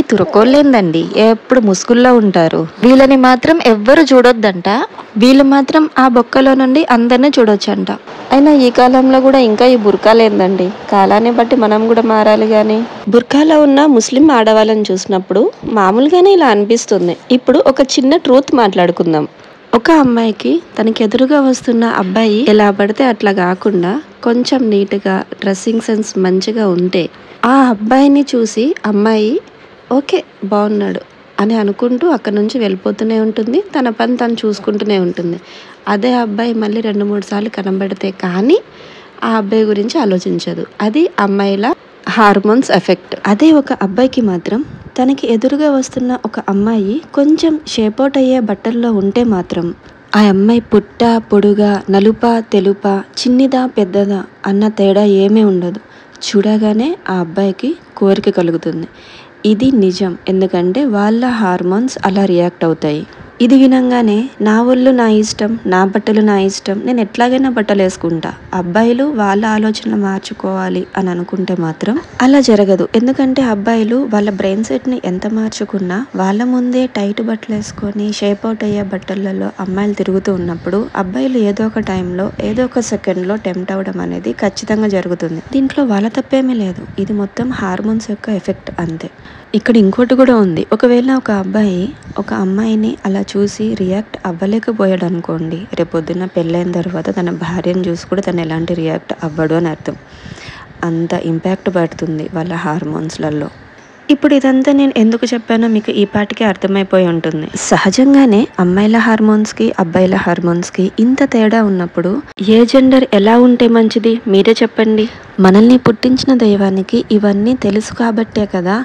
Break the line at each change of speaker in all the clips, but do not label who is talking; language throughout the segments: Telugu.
తురకోళ్ళేందండి ఎప్పుడు ముసుగుల్లో ఉంటారు. వీళ్ళని మాత్రం ఎవ్వరు చూడొద్దంట. వీళ్ళు మాత్రం ఆ బొక్కలో నుండి అందరినీ చూడొచ్చంట. అయినా ఈ కాలంలో కూడా ఇంకా ఈ బుర్కాలేందండి. కాలాన్ని బట్టి మనం కూడా మారాలి. కానీ బుర్కాలో ఉన్న ముస్లిం ఆడవాళ్ళని చూసినప్పుడు మామూలుగానే ఇలా అనిపిస్తుంది. ఇప్పుడు ఒక చిన్న ట్రూత్ మాట్లాడుకుందాం. ఒక అమ్మాయికి తనకి ఎదురుగా వస్తున్న అబ్బాయి ఎలా పడితే అట్లా కాకుండా కొంచెం నీట్గా డ్రెస్సింగ్ సెన్స్ మంచిగా ఉంటే ఆ అబ్బాయిని చూసి అమ్మాయి ఓకే బాగున్నాడు అని అనుకుంటూ అక్కడ నుంచి వెళ్ళిపోతూనే ఉంటుంది. తన పని తను చూసుకుంటూనే ఉంటుంది. అదే అబ్బాయి మళ్ళీ 2-3 సార్లు కనబడితే కానీ ఆ అబ్బాయి గురించి ఆలోచించదు. అది అమ్మాయిల హార్మోన్స్ ఎఫెక్ట్. అదే ఒక అబ్బాయికి మాత్రం తనకి ఎదురుగా వస్తున్న ఒక అమ్మాయి కొంచెం షేపౌట్ అయ్యే బట్టల్లో ఉంటే మాత్రం ఆ అమ్మాయి పుట్ట పొడుగా నలుపా తెలుపా చిన్నిదా పెద్దదా అన్న తేడా ఏమీ ఉండదు. చూడగానే ఆ అబ్బాయికి కోరిక కలుగుతుంది. ఇది నిజం. ఎందుకంటే వాళ్ళ హార్మోన్స్ అలా రియాక్ట్ అవుతాయి. ఇది వినంగానే నా ఒళ్ళు నా ఇష్టం, నా బట్టలు నా ఇష్టం, నేను ఎట్లాగైనా బట్టలు వేసుకుంటా, అబ్బాయిలు వాళ్ళ ఆలోచనలు మార్చుకోవాలి అని అనుకుంటే మాత్రం అలా జరగదు. ఎందుకంటే అబ్బాయిలు వాళ్ళ బ్రెయిన్ సెట్ని ఎంత మార్చుకున్నా వాళ్ళ ముందే టైట్ బట్టలు వేసుకొని షేప్ అవుట్ అయ్యే బట్టలలో అమ్మాయిలు తిరుగుతూ ఉన్నప్పుడు అబ్బాయిలు ఏదో ఒక టైంలో ఏదో ఒక సెకండ్లో టెంప్ట్ అవ్వడం అనేది ఖచ్చితంగా జరుగుతుంది. దీంట్లో వాళ్ళ తప్పేమీ లేదు. ఇది మొత్తం హార్మోన్స్ యొక్క ఎఫెక్ట్ అంతే. ఇక్కడ ఇంకోటి కూడా ఉంది. ఒకవేళ ఒక అబ్బాయి ఒక అమ్మాయిని అలా చూసి రియాక్ట్ అవ్వలేకపోయాడు అనుకోండి, రేపొద్దున పెళ్ళైన తర్వాత తన భార్యను చూసి కూడా తను ఎలాంటి రియాక్ట్ అవ్వడు అని అర్థం. అంత ఇంపాక్ట్ పడుతుంది వాళ్ళ హార్మోన్స్లలో. ఇప్పుడు ఇదంతా నేను ఎందుకు చెప్పానో మీకు ఈ పాటికే అర్థమైపోయి ఉంటుంది. సహజంగానే అమ్మాయిల హార్మోన్స్కి అబ్బాయిల హార్మోన్స్కి ఇంత తేడా ఉన్నప్పుడు ఏ జెండర్ ఎలా ఉంటే మంచిది మీరే చెప్పండి. మనల్ని పుట్టించిన దైవానికి ఇవన్నీ తెలుసు కాబట్టే కదా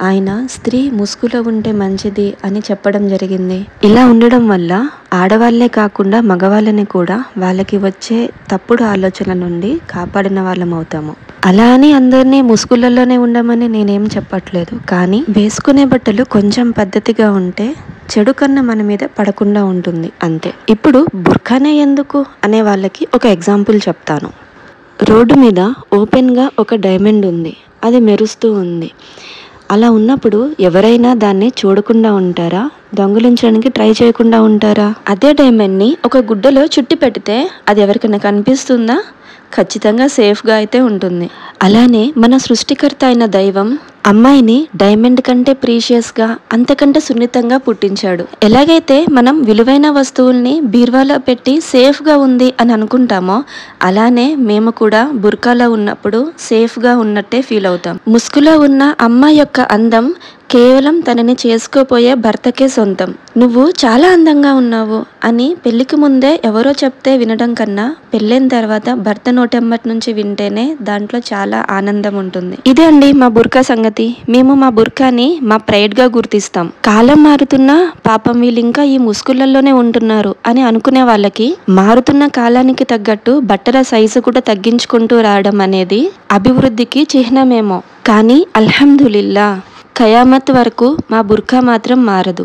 ఆయన స్త్రీ ముసుగులో ఉంటే మంచిది అని చెప్పడం జరిగింది. ఇలా ఉండడం వల్ల ఆడవాళ్లే కాకుండా మగవాళ్ళని కూడా వాళ్ళకి వచ్చే తప్పుడు ఆలోచనల నుండి కాపాడిన వాళ్ళం అవుతాము. అలా అని అందరినీ ముసుగులలోనే ఉండమని నేనేం చెప్పట్లేదు. కానీ వేసుకునే బట్టలు కొంచెం పద్ధతిగా ఉంటే చెడు కన్నా మన మీద పడకుండా ఉంటుంది అంతే. ఇప్పుడు బుర్ఖానే ఎందుకు అనే వాళ్ళకి ఒక ఎగ్జాంపుల్ చెప్తాను. రోడ్డు మీద ఓపెన్గా ఒక డైమండ్ ఉంది. అది మెరుస్తూ ఉంది. అలా ఉన్నప్పుడు ఎవరైనా దాన్ని చూడకుండా ఉంటారా? దొంగిలించడానికి ట్రై చేయకుండా ఉంటారా? అదే డైమండ్ని ఒక గుడ్డలో చుట్టి పెడితే అది ఎవరికైనా కనిపిస్తుందా? ఖచ్చితంగా సేఫ్గా అయితే ఉంటుంది. అలానే మన సృష్టికర్త అయిన దైవం అమ్మాయిని డైమండ్ కంటే ప్రీషియస్గా అంతకంటే సున్నితంగా పుట్టించాడు. ఎలాగైతే మనం విలువైన వస్తువుల్ని బీర్వాలో పెట్టి సేఫ్గా ఉంది అని అనుకుంటామో అలానే మేము కూడా బుర్కాలో ఉన్నప్పుడు సేఫ్గా ఉన్నట్టే ఫీల్ అవుతాం. ముసుగులో ఉన్న అమ్మాయి యొక్క అందం కేవలం తనని చేసుకోపోయే భర్తకే సొంతం. నువ్వు చాలా అందంగా ఉన్నావు అని పెళ్లికి ముందే ఎవరో చెప్తే వినడం కన్నా పెళ్ళైన తర్వాత భర్త నోటెమ్మటి నుంచి వింటేనే దాంట్లో చాలా ఆనందం ఉంటుంది. ఇదే అండి మా బుర్కా సంగతి. మేము మా బుర్కాని మా ప్రైడ్గా గుర్తిస్తాం. కాలం మారుతున్నా పాపం వీళ్ళు ఇంకా ఈ ముసుగులలోనే ఉంటున్నారు అని అనుకునే వాళ్ళకి మారుతున్న కాలానికి తగ్గట్టు బట్టల సైజు కూడా తగ్గించుకుంటూ రావడం అనేది అభివృద్ధికి చిహ్నమేమో. కానీ అల్హమ్దులిల్లా ఖయామత్ వరకు మా బుర్కా మాత్రం మారదు.